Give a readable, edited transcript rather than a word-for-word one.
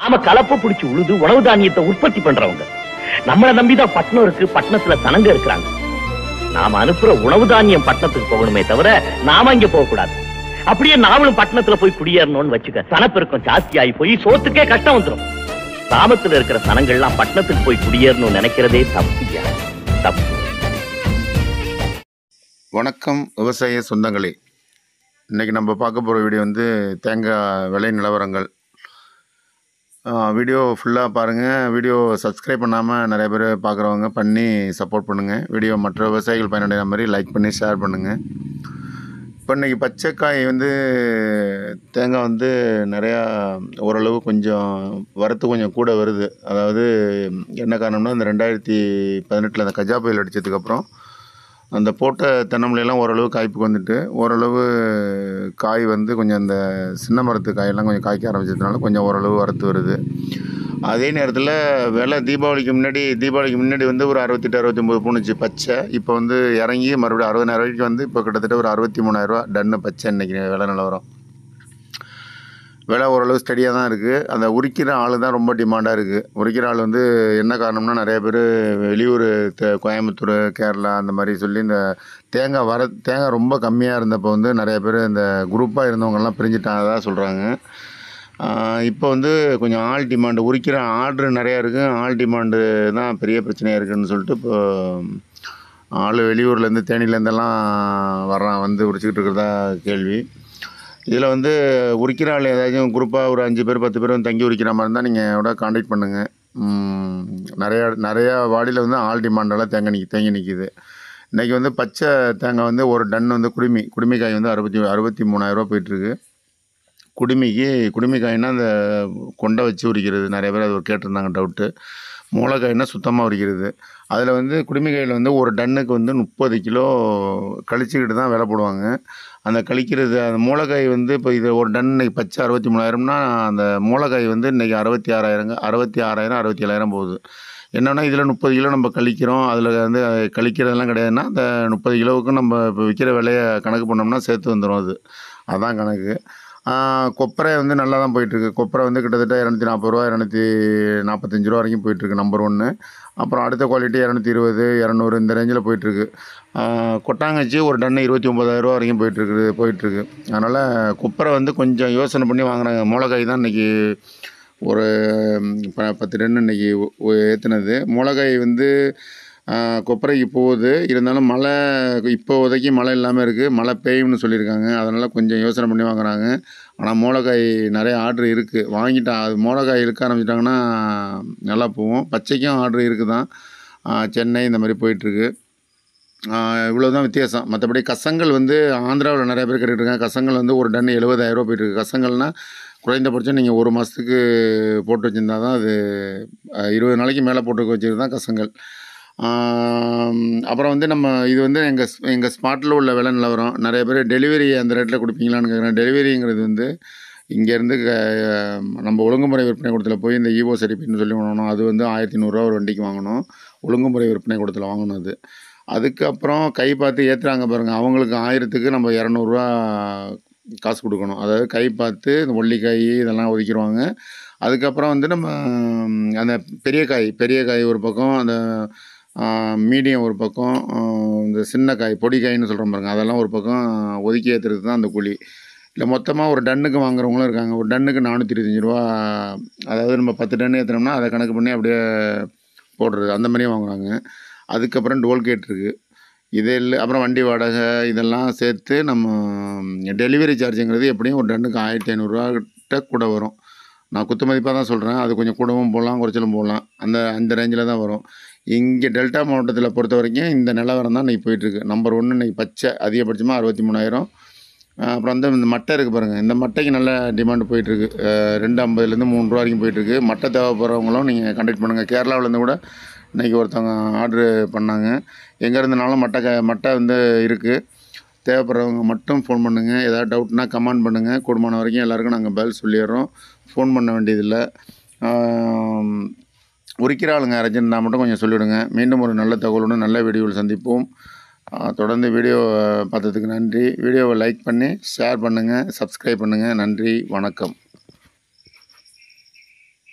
நாம கலப்பு பிடிச்சு உழுது உணவு தானியத்தை உற்பத்தி பண்றவங்க. நம்மளை நம்பிதான் பட்டணம் இருக்கு, பட்டணத்துல சனங்க இருக்கிறாங்க. நாம அனுப்புற உணவு தானியம் பட்டணத்துக்கு போகணுமே தவிர நாம இங்க போக கூடாது. அப்படியே நாமளும் பட்டணத்துல போய் குடியேறணும்னு வச்சுக்க, சனப்பெருக்கம் ஜாஸ்தி ஆகி போய் சோத்துக்கே கஷ்டம் வந்துடும். கிராமத்துல இருக்கிற சனங்கள்லாம் பட்டணத்துக்கு போய் குடியேறணும்னு நினைக்கிறதே தப்பு. தப்பு. வணக்கம் விவசாய சொந்தங்களே. இன்றைக்கி நம்ம பார்க்க போகிற வீடியோ தேங்காய் விலை நிலவரங்கள். வீடியோ ஃபுல்லாக பாருங்கள். வீடியோ சப்ஸ்கிரைப் பண்ணாமல் நிறைய பேர் பார்க்குறவங்க பண்ணி சப்போர்ட் பண்ணுங்கள். வீடியோ மற்ற விவசாயிகள் பயனடைய மாதிரி லைக் பண்ணி ஷேர் பண்ணுங்கள். இப்போ இன்றைக்கி பச்சைக்காய் தேங்காய் நிறையா ஓரளவு கொஞ்சம் வரத்து கொஞ்சம் கூட வருது. அதாவது என்ன காரணம்னா, இந்த 2018 அந்த கஜா புயல் அடித்ததுக்கப்புறம் அந்த போட்ட தென்னம்பிள்ளையெல்லாம் ஓரளவு காய்ப்புக்கு வந்துட்டு, ஓரளவு காய் கொஞ்சம் அந்த சின்ன மரத்து காயெல்லாம் கொஞ்சம் காய்க்க ஆரம்பிச்சதுனால கொஞ்சம் ஓரளவு வரத்து வருது. அதே நேரத்தில் விலை தீபாவளிக்கு முன்னாடி ஒரு 68 69 போணுச்சு பச்சை. இப்போ இறங்கி மறுபடியும் 60,000 ரூபாய்க்கு இப்போ கிட்டத்தட்ட ஒரு 63,000 ரூபா டன்னு பச்சை. இன்றைக்கி விலை நிலவரம் விலை ஓரளவு ஸ்டடியாக தான் இருக்குது. அந்த உரிக்கிற ஆள் தான் ரொம்ப டிமாண்டாக இருக்குது. உரிக்கிற ஆள் என்ன காரணம்னா, நிறைய பேர் வெளியூர் கோயம்புத்தூர், கேரளா அந்த மாதிரி சொல்லி இந்த தேங்காய் ரொம்ப கம்மியாக இருந்தப்போ நிறைய பேர் இந்த குரூப்பாக இருந்தவங்கெல்லாம் பிரிஞ்சுட்டாங்க தான் சொல்கிறாங்க. இப்போ கொஞ்சம் ஆள் டிமாண்டு, உரிக்கிற ஆர்டர் நிறையா இருக்குது. ஆள் டிமாண்டு தான் பெரிய பிரச்சனையாக இருக்குதுன்னு சொல்லிட்டு இப்போ ஆள் வெளியூர்லேருந்து தேனியிலேருந்தெல்லாம் வர்றான், உரிச்சிக்கிட்டு இருக்கிறதா கேள்வி. இதில் உரிக்கிற ஆள் ஏதாச்சும் குரூப்பாக ஒரு 5 பேர் 10 பேர் தங்கி உரிக்கிற மாதிரி இருந்தால் நீங்கள் கான்டாக்ட் பண்ணுங்கள். நிறையா வாடியில் ஆள் டிமாண்டெல்லாம் தேங்கி நிற்கிது. இன்றைக்கி பச்சை தேங்காய் ஒரு டன் குடுமிக்காய் 63,000 ரூபா போயிட்டுருக்கு. குடுமிக்காய்னா அந்த கொண்டை வச்சு உரிக்கிறது. நிறைய பேர் அது கேட்டிருந்தாங்க டவுட்டு. மூளைக்காய்னா சுத்தமாக உரிக்கிறது. அதில் குடுமிக்காயில் ஒரு டன்னுக்கு 30 கிலோ கழிச்சிக்கிட்டு தான் விலை போடுவாங்க. அந்த கழிக்கிறது அந்த மூளைக்காய் இப்போ இது ஒரு டன் இன்றைக்கி பச்சை 63,000னா அந்த மூளைக்காய் இன்றைக்கி 66,000 67,000 போகுது. என்னென்னா இதில் 30 கிலோ நம்ம கழிக்கிறோம். அதில் கழிக்கிறதெல்லாம் கிடையாதுன்னா, அந்த 30 கிலோவுக்கு நம்ம இப்போ விற்கிற விலையை கணக்கு பண்ணோம்னா சேர்த்து வந்துடும். அதுதான் கணக்கு. கொப்பரை நல்லா தான் போயிட்டுருக்கு. கொப்பரை கிட்டத்தட்ட 240 ரூபா 245 ரூபா வரைக்கும் போயிட்டுருக்கு நம்பர் 1. அப்புறம் அடுத்த குவாலிட்டி 220 200 இந்த ரேஞ்சில் போயிட்டுருக்கு. கொட்டாங்கச்சி ஒரு டன்னு 29,000 ரூபா வரைக்கும் போயிட்டுருக்கு. அதனால் கொப்பரை கொஞ்சம் யோசனை பண்ணி வாங்குறாங்க. மூளைக்காய் தான் இன்றைக்கி ஒரு 10 டன்னு இன்றைக்கி ஏற்றுனது. மூளைக்காய் கொப்பரைக்கு போகுது. இருந்தாலும் மழை இப்போதைக்கு மழை இல்லாமல் இருக்குது. மழை பெய்யும்னு சொல்லியிருக்காங்க. அதனால் கொஞ்சம் யோசனை பண்ணி வாங்குறாங்க. ஆனால் மூளைக்காய் நிறைய ஆர்டர் இருக்குது. வாங்கிட்டா அது மூளைக்காய் இருக்க ஆரம்பிச்சிட்டாங்கன்னா நல்லா போகும். பச்சைக்கும் ஆர்டர் இருக்குது தான். சென்னை இந்த மாதிரி போயிட்டுருக்கு. இவ்வளோ தான் வித்தியாசம். மற்றபடி கசங்கள் ஆந்திராவில் நிறைய பேர் கேட்டுருக்காங்க. கசங்கள் ஒரு டன் 70,000 ரூபா போயிட்டுருக்கு. கசங்கள்னால் குறைந்தபட்சம் நீங்கள் ஒரு மாதத்துக்கு போட்டு வச்சுருந்தா தான் அது 20 நாளைக்கு மேலே போட்டு வச்சுருக்கு தான் கசங்கள். அப்புறம் நம்ம இது எங்கள் ஸ்பாட்டில் உள்ள விலை நிலவரம். நிறைய பேர் டெலிவரி அந்த ரேட்டில் கொடுப்பீங்களான்னு கேட்குறேன். டெலிவரிங்கிறது இங்கேருந்து நம்ம ஒழுங்குமுறை விற்பனை கூடத்தில் போய் இந்த ஈவோ சர்டிஃபிகேட்னு சொல்லி வாங்கணும். அது 1,100 ரூபா ஒரு வண்டிக்கு வாங்கணும். ஒழுங்குமுறை விற்பனை கூடத்தில் வாங்கணும் அது. அதுக்கப்புறம் கை பார்த்து ஏற்றுறாங்க பாருங்கள், அவங்களுக்கு 1000க்கு நம்ம 200 ரூபா காசு கொடுக்கணும். அதாவது கை பார்த்து இந்த ஒல்லிக்காய் இதெல்லாம் ஒதுக்கிடுவாங்க. அதுக்கப்புறம் நம்ம அந்த பெரிய காய் ஒரு பக்கம், அந்த மீடியம் ஒரு பக்கம், இந்த சின்ன காய் பொடிக்காயின்னு சொல்கிறோம் பாருங்கள், அதெல்லாம் ஒரு பக்கம் ஒதுக்கி ஏற்றுறது தான் அந்த கூலி. இல்லை மொத்தமாக ஒரு டன்னுக்கு வாங்குறவங்களும் இருக்காங்க. ஒரு டன்னுக்கு 425 ரூபா. அதாவது நம்ம 10 டன் ஏற்றுனோம்னா அதை கணக்கு பண்ணி அப்படியே போடுறது, அந்த மாதிரியும் வாங்குறாங்க. அதுக்கப்புறம் டோல்கேட் இருக்குது. இதே இல்லை, அப்புறம் வண்டி வாடகை இதெல்லாம் சேர்த்து நம்ம டெலிவரி சார்ஜுங்கிறது எப்படியும் ஒரு டன்னுக்கு 1,500 ரூபா கிட்ட கூட வரும். நான் குத்து மதிப்பாக தான் சொல்கிறேன். அது கொஞ்சம் கூடவும் போடலாம், குறைச்சலும் போடலாம். அந்த ரேஞ்சில் தான் வரும். இங்கே டெல்டா மாவட்டத்தில் பொறுத்த வரைக்கும் இந்த நிலவரம் தான் இன்றைக்கி போயிட்டுருக்கு. நம்பர் 1 இன்றைக்கி பச்சை அதிகபட்சமாக 63,000. அப்புறம் இந்த மட்டை இருக்குது பாருங்கள், இந்த மட்டைக்கு நல்ல டிமாண்டு போயிட்டுருக்கு. 250லேருந்து 3 ரூபா வரைக்கும் போயிட்டுருக்கு. மட்டை தேவைப்படுறவங்களும் நீங்கள் கான்டாக்ட் பண்ணுங்கள். கேரளாவிலேருந்து கூட இன்றைக்கி ஒருத்தவங்க ஆர்டரு பண்ணாங்க. எங்கே இருந்தனாலும் மட்டை இருக்குது. தேவைப்படுறவங்க மட்டும் ஃபோன் பண்ணுங்கள். ஏதாவது டவுட்னா கமெண்ட் பண்ணுங்கள். கூடுமான வரைக்கும் எல்லாேருக்கும் நாங்கள் பதில் சொல்லிடுறோம். ஃபோன் பண்ண வேண்டியதில்லை. உரிக்கிற ஆளுங்க யாராச்சும் இருந்தால் மட்டும் கொஞ்சம் சொல்லிவிடுங்க. மீண்டும் ஒரு நல்ல தகவலுடன் நல்ல வீடியோவில் சந்திப்போம். தொடர்ந்து வீடியோ பார்த்ததுக்கு நன்றி. வீடியோவை லைக் பண்ணி ஷேர் பண்ணுங்கள், சப்ஸ்கிரைப் பண்ணுங்கள். நன்றி, வணக்கம்.